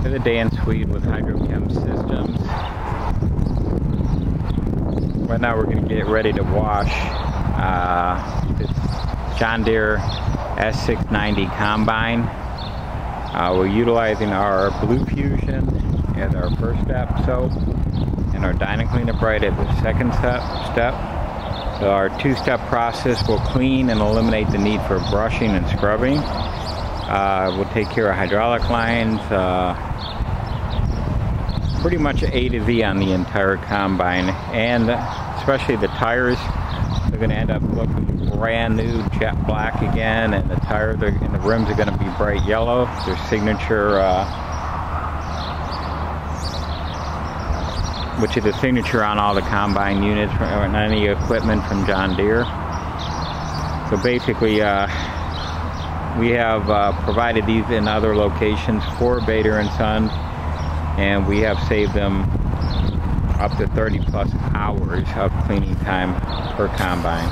Another day in Swede with Hydro-Chem Systems. Right now we're going to get ready to wash this John Deere S690 combine. We're utilizing our Blue Fusion as our first step soap and our Dyna-Cleaner Bright as the second step. So our two-step process will clean and eliminate the need for brushing and scrubbing. We'll take care of hydraulic lines, pretty much A to Z on the entire combine, and especially the tires. They're going to end up looking brand new, jet black again, and the tires and the rims are going to be bright yellow. Their signature, which is the signature on all the combine units and any equipment from John Deere. So basically, we have provided these in other locations for Bader & Sons, and we have saved them up to 30+ hours of cleaning time per combine.